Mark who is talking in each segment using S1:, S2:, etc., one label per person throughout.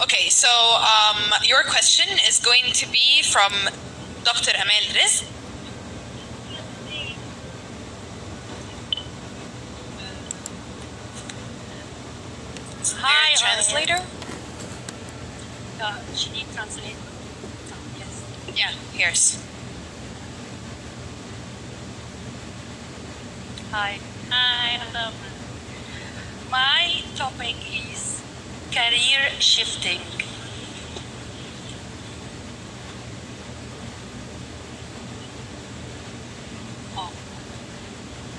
S1: Okay, so your question is going to be from Dr. Amal Rizq.
S2: Hi,
S1: translator?
S2: She need translate. Yes.
S1: Yeah, here's.
S2: Hi. Hello. My topic is career shifting.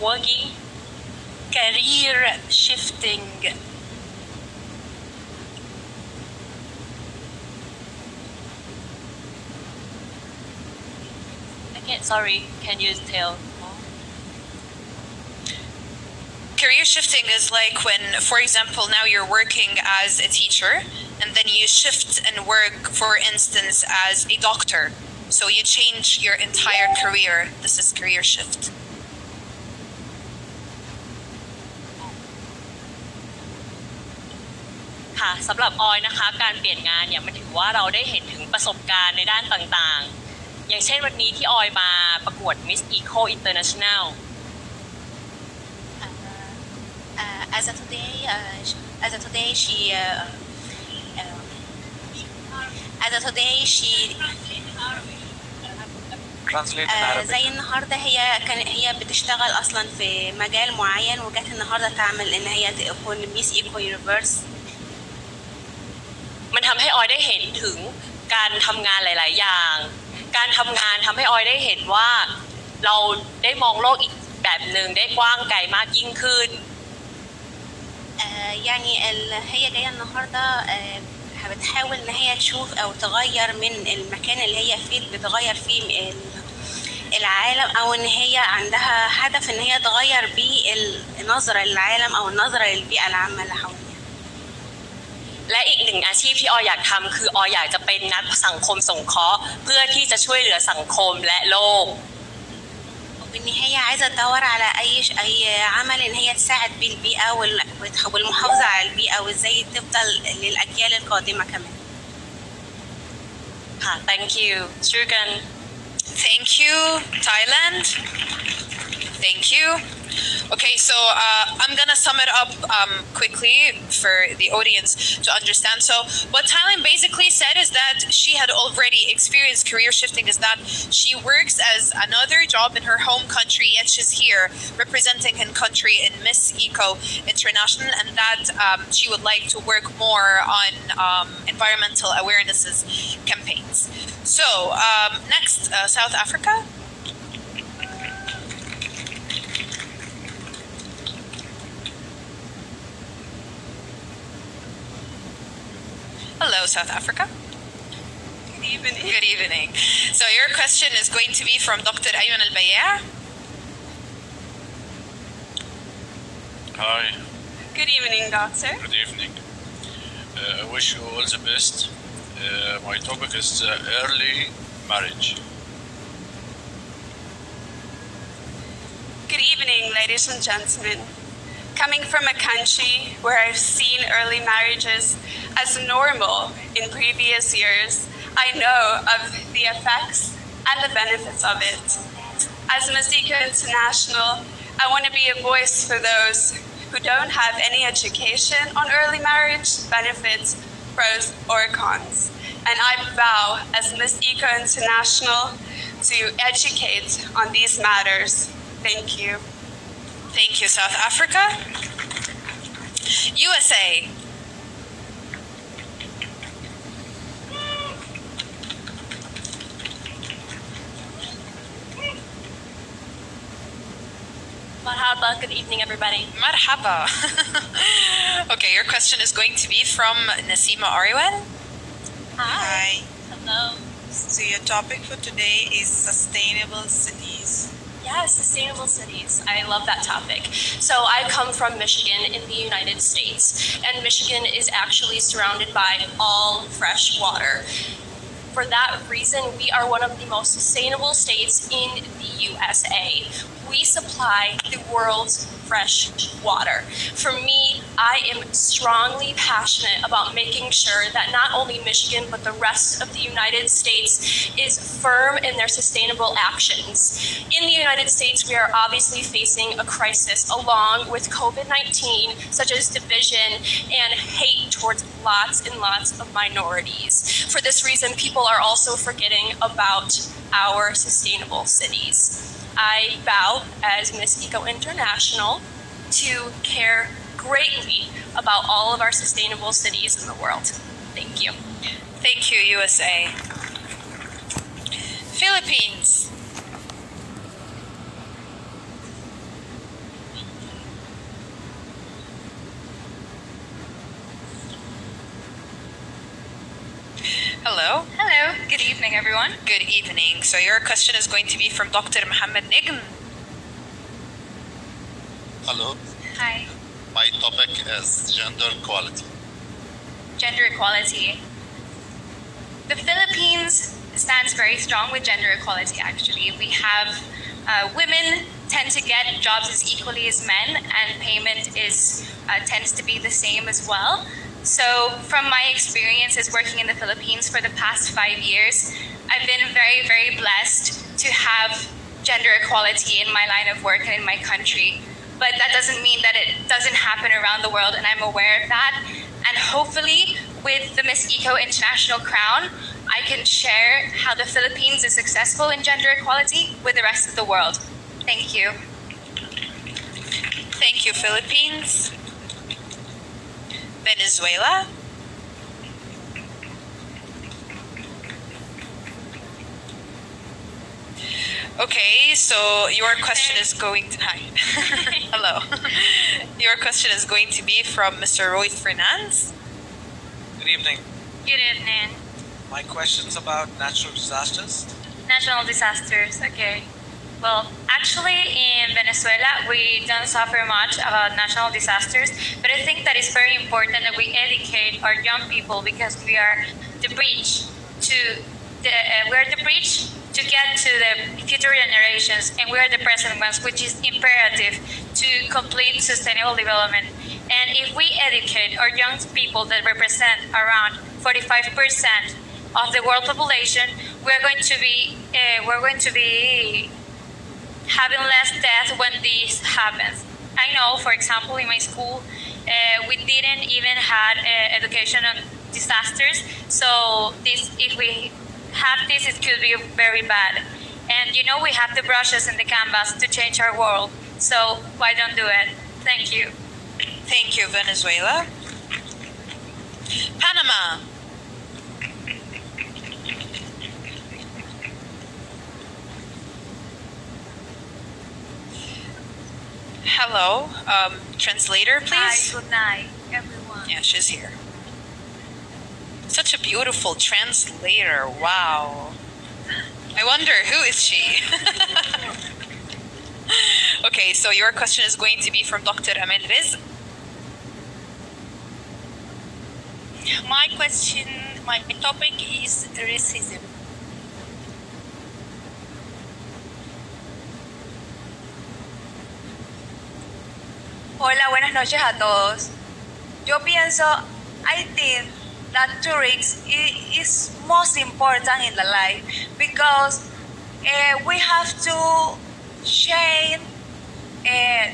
S2: Working, career shifting. Sorry, can you tell?
S1: Career shifting is like when, for example, now you're working as a teacher and then you shift and work, for instance, as a doctor. So you change your entire career. This is career shift.
S2: ค่ะสำหรับออยนะคะการเปลี่ยนงานเนี่ยมันถือว่าเราได้เห็นถึงประสบการณ์ในด้านต่างๆอย่างเช่นวันนี้ที่ออยมาประกวด Miss Eco International
S3: as of today she زي النهارده هي بتشتغل اصلا في مجال معين وجت النهارده تعمل ان هي تكون ميس ايكو يونيفرس
S2: มันทำให้ออยได้เห็นถึงการทำงานหลายๆอย่างการทำงานทำให้ออยได้เห็นว่าเราได้มองโลกอีกแบบหนึ่งได้กว้างไกลมากยิ่งขึ้น
S3: يعني هي جايه النهارده بتحاول ان هي تشوف او تغير من المكان اللي هي فيه بتغير فيه العالم او ان هي عندها هدف ان هي تغير بيه النظره للعالم او النظره للبيئه العامه اللي حواليها
S2: และอีกหนึ่งอาชีพที่ออยอยากทำคือออยอยากจะเป็นนักสังคมสงเคราะห์เพื่อที่จะช่วยเหลือสังคมและโลก
S3: وان هي عايزه تدور على اي عمل ان هي تساعد بيه البيئه والمحافظه على البيئه وازاي تفضل للاجيال القادمه كمان.
S2: Thank you. شكرا.
S1: Thank you, Thailand. Thank you. Okay, so I'm gonna sum it up quickly for the audience to understand. So what Thailand basically said is that she had already experienced career shifting, is that she works as another job in her home country, yet she's here representing her country in Miss Eco International, and that she would like to work more on environmental awarenesses campaigns. So next, South Africa. Hello, South Africa.
S4: Good evening.
S1: Good evening. So your question is going to be from Dr. Ayman Al-Bayya.
S5: Hi.
S4: Good evening, doctor.
S5: Good evening. I wish you all the best. My topic is early marriage.
S4: Good evening, ladies and gentlemen. Coming from a country where I've seen early marriages as normal in previous years, I know of the effects and the benefits of it. As Miss Eco International, I want to be a voice for those who don't have any education on early marriage, benefits, pros or cons. And I vow as Miss Eco International to educate on these matters. Thank you.
S1: Thank you, South Africa. USA.
S2: Marhaba, good evening everybody.
S1: Marhaba. Okay, your question is going to be from Nasima Ariwan.
S6: Hi.
S2: Hello.
S6: So your topic for today is sustainable cities.
S2: Yeah, sustainable cities. I love that topic. So I come from Michigan in the United States, and Michigan is actually surrounded by all fresh water. For that reason, we are one of the most sustainable states in the USA. We supply the world's fresh water. For me, I am strongly passionate about making sure that not only Michigan, but the rest of the United States is firm in their sustainable actions. In the United States, we are obviously facing a crisis along with COVID-19, such as division and hate towards lots and lots of minorities. For this reason, people are also forgetting about our sustainable cities. I vow as Miss Eco International to care greatly about all of our sustainable cities in the world. Thank you.
S1: Thank you, USA. Philippines. Hello.
S7: Hello, good evening, everyone.
S1: Good evening. So your question is going to be from Dr. Mohammed Nigm.
S8: Hello,
S7: Hi.
S8: my topic is gender equality.
S7: Gender equality. The Philippines stands very strong with gender equality, actually. We have women tend to get jobs as equally as men, and payment tends to be the same as well. So from my experiences working in the Philippines for the past 5 years, I've been very, very blessed to have gender equality in my line of work and in my country. But that doesn't mean that it doesn't happen around the world, and I'm aware of that. And hopefully, with the Miss Eco International crown, I can share how the Philippines is successful in gender equality with the rest of the world. Thank you.
S1: Thank you, Philippines. Venezuela. Okay, so your question is going to... Hi. Hello. Your question is going to be from Mr. Roy Fernandez.
S9: Good evening.
S7: Good evening.
S9: My question's about natural disasters.
S7: National disasters, okay. Well, actually, in Venezuela, we don't suffer much about natural disasters, but I think that it's very important that we educate our young people because we are the bridge to get to the future generations, and we are the present ones, which is imperative to complete sustainable development. And if we educate our young people that represent around 45% of the world population, we're going to be having less death when this happens. I know, for example, in my school, we didn't even had education on disasters. So if we have this, it could be very bad. And we have the brushes and the canvas to change our world. So why don't do it? Thank you.
S1: Thank you, Venezuela. Panama. Hello, translator, please.
S7: Hi, good night, everyone.
S1: Yeah, she's here. Such a beautiful translator. Wow. I wonder, who is she? Okay, so your question is going to be from Dr. Amel Riz.
S10: My topic is racism.
S11: Hola, buenas noches a todos. Yo pienso, I think that tourism is most important in the life because we have to share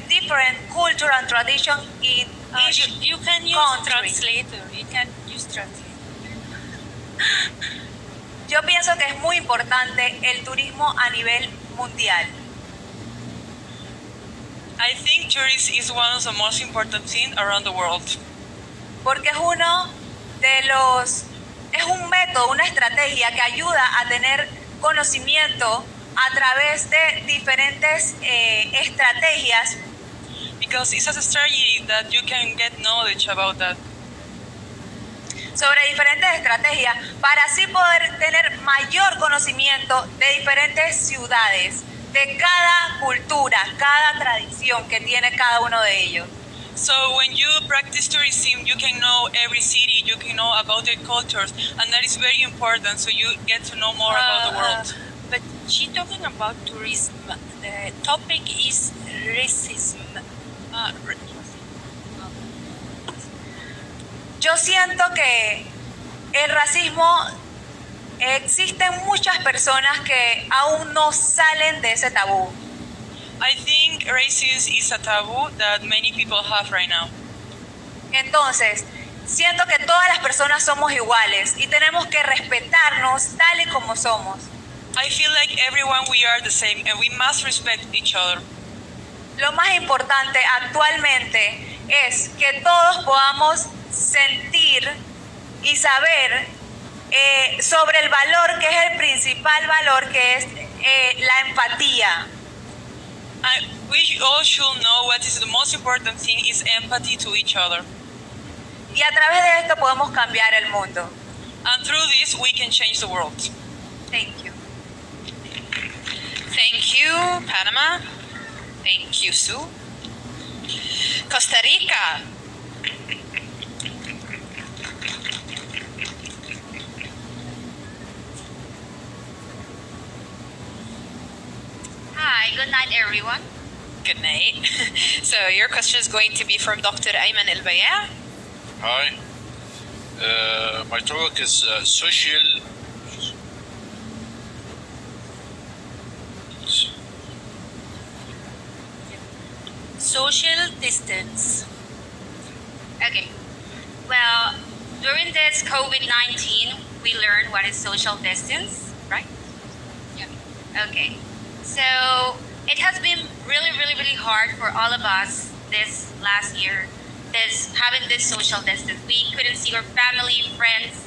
S11: different culture and tradition in each
S10: You can use
S11: country.
S10: translator. You can use translator.
S11: Yo pienso que es muy importante el turismo a nivel mundial.
S6: I think tourism is one of the most important things around the world.
S11: Porque es un método, una estrategia que ayuda a tener conocimiento a través de diferentes estrategias.
S6: Because it's a strategy that you can get knowledge about that.
S11: Sobre diferentes estrategias para así poder tener mayor conocimiento de diferentes ciudades, de cada cultura, cada tradición que tiene cada uno de ellos.
S6: So when you practice tourism, you can know every city, you can know about their cultures, and that is very important so you get to know more about the world.
S10: But she talking about tourism. The topic is racism.
S11: yo siento que el racismo, existen muchas personas que aún no salen de ese tabú.
S6: I think racism is a taboo that many people have right now.
S11: Entonces, siento que todas las personas somos iguales y tenemos que respetarnos tal y como somos.
S6: I feel like everyone we are the same and we must respect each other.
S11: Lo más importante actualmente es que todos podamos sentir y saber sobre el valor que es el principal valor, que es la empatía.
S6: We all should know what is the most important thing is empathy to each other.
S11: Y a través de esto podemos cambiar el mundo.
S6: And through this we can change the world.
S11: Thank you.
S1: Thank you, Panama. Thank you, Sue. Costa Rica.
S7: Hi, good night, everyone.
S1: Good night. So your question is going to be from Dr. Ayman El-Baya.
S5: Hi. My topic is social.
S10: Social distance.
S7: Okay. Well, during this COVID-19, we learned what is social distance, right? Yeah. Okay. So it has been really hard for all of us this last year, having this social distance. We couldn't see our family, friends,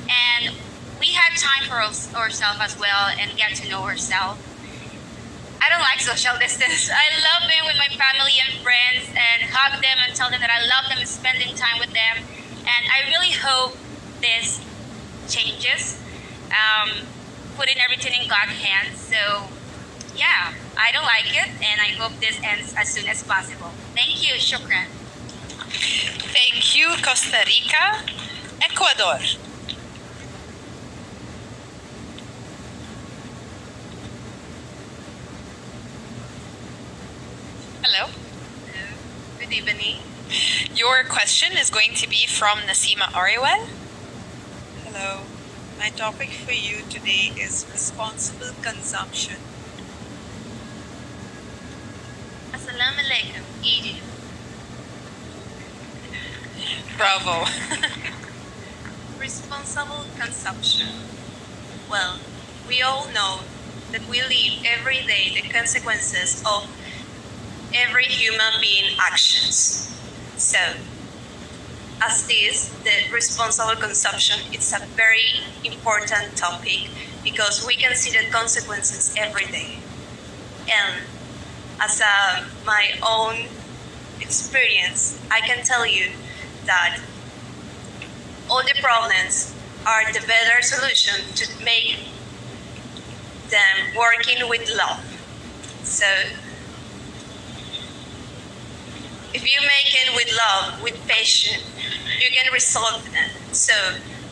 S7: and we had time for ourselves as well and get to know ourselves. I don't like social distance. I love being with my family and friends and hug them and tell them that I love them and spending time with them. And I really hope this changes, putting everything in God's hands. So, yeah, I don't like it, and I hope this ends as soon as possible. Thank you, shukran.
S1: Thank you, Costa Rica. Ecuador. Hello.
S12: Good evening.
S1: Your question is going to be from Nasima Ariwal.
S12: Hello. My topic for you today is responsible consumption.
S7: Assalamu alaikum, Egypt.
S1: Bravo.
S12: Responsible consumption. Well, we all know that we live every day the consequences of every human being actions. So, as this, the responsible consumption, it's a very important topic because we can see the consequences every day. And as my own experience, I can tell you that all the problems are the better solution to make them working with love. So if you make it with love, with patience, you can resolve them. So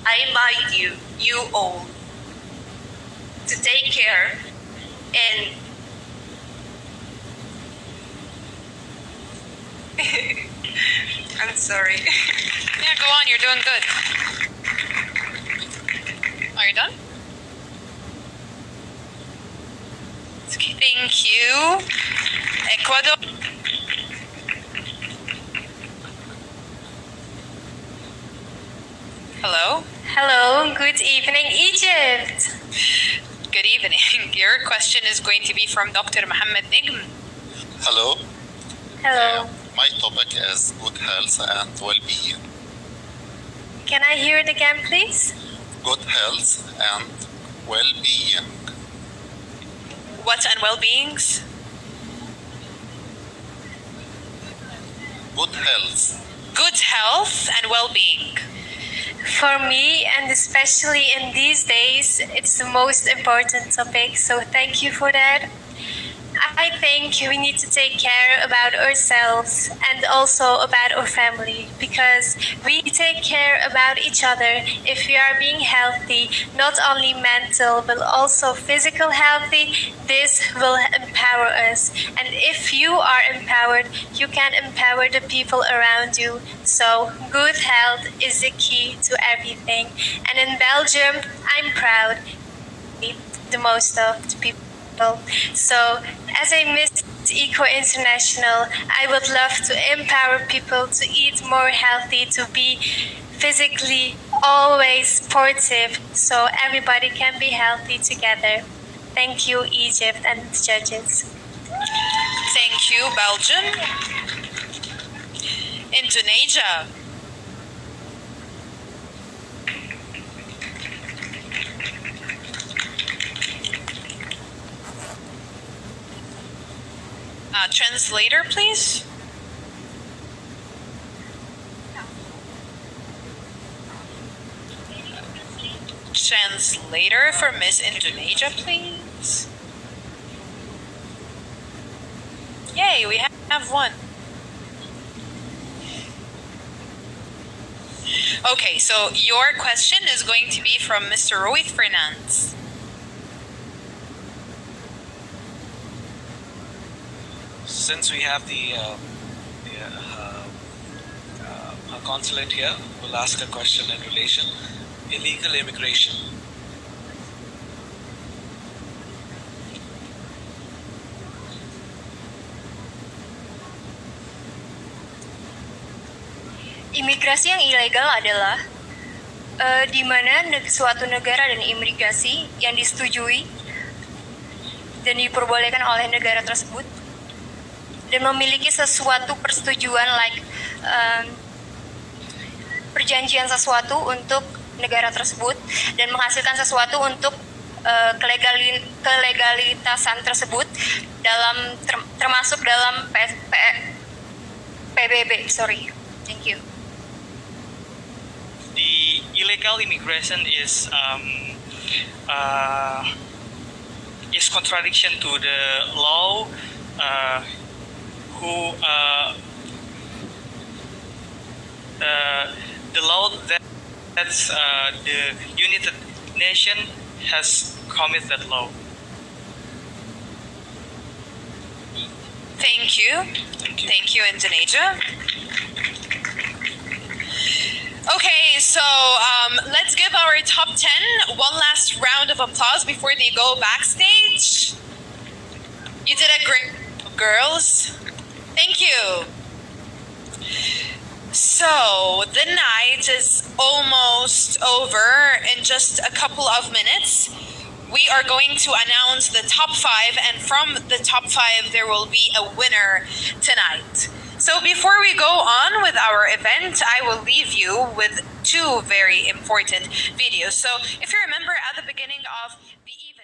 S12: I invite you, you all, to take care and I'm sorry.
S1: Yeah, go on. You're doing good. Are you done? Okay, thank you. Ecuador. Hello.
S13: Hello, good evening, Egypt.
S1: Good evening. Your question is going to be from Dr. Mohammed Nigm.
S8: Hello.
S13: Hello.
S8: My topic is good health and well-being.
S13: Can I hear it again, please?
S8: Good health and well-being.
S1: What and well-beings?
S8: Good health.
S1: Good health and well-being.
S13: For me, and especially in these days, it's the most important topic, so thank you for that. I think we need to take care about ourselves and also about our family, because we take care about each other if we are being healthy, not only mental but also physical healthy. This will empower us. And if you are empowered, you can empower the people around you. So good health is the key to everything. And in Belgium, I'm proud the most of the people. So as a Miss Eco International, I would love to empower people to eat more healthy, to be physically always sportive, so everybody can be healthy together. Thank you, Egypt and the judges.
S1: Thank you, Belgium. Indonesia. Translator, please. Translator for Miss Indonesia, please. Yay, we have one. Okay, so your question is going to be from Mr. Roy Fernandez.
S9: Since we have the consulate here, we'll ask a question in relation illegal immigration.
S14: Imigrasi yang ilegal adalah di mana suatu negara dan imigrasi yang disetujui dan diperbolehkan oleh negara tersebut dan memiliki sesuatu persetujuan perjanjian sesuatu untuk negara tersebut dan menghasilkan sesuatu untuk kelegalitasan tersebut dalam termasuk dalam PBB. Sorry, thank you.
S15: The illegal immigration is contradiction to the law. The law that's the United Nations has committed that law.
S1: Thank you. Thank you, Indonesia. Okay, so let's give our top 10 one last round of applause before they go backstage. You did a great, girls. Thank you. So the night is almost over. In just a couple of minutes, we are going to announce the top 5, and from the top 5, there will be a winner tonight. So before we go on with our event, I will leave you with 2 very important videos. So if you remember at the beginning of the event,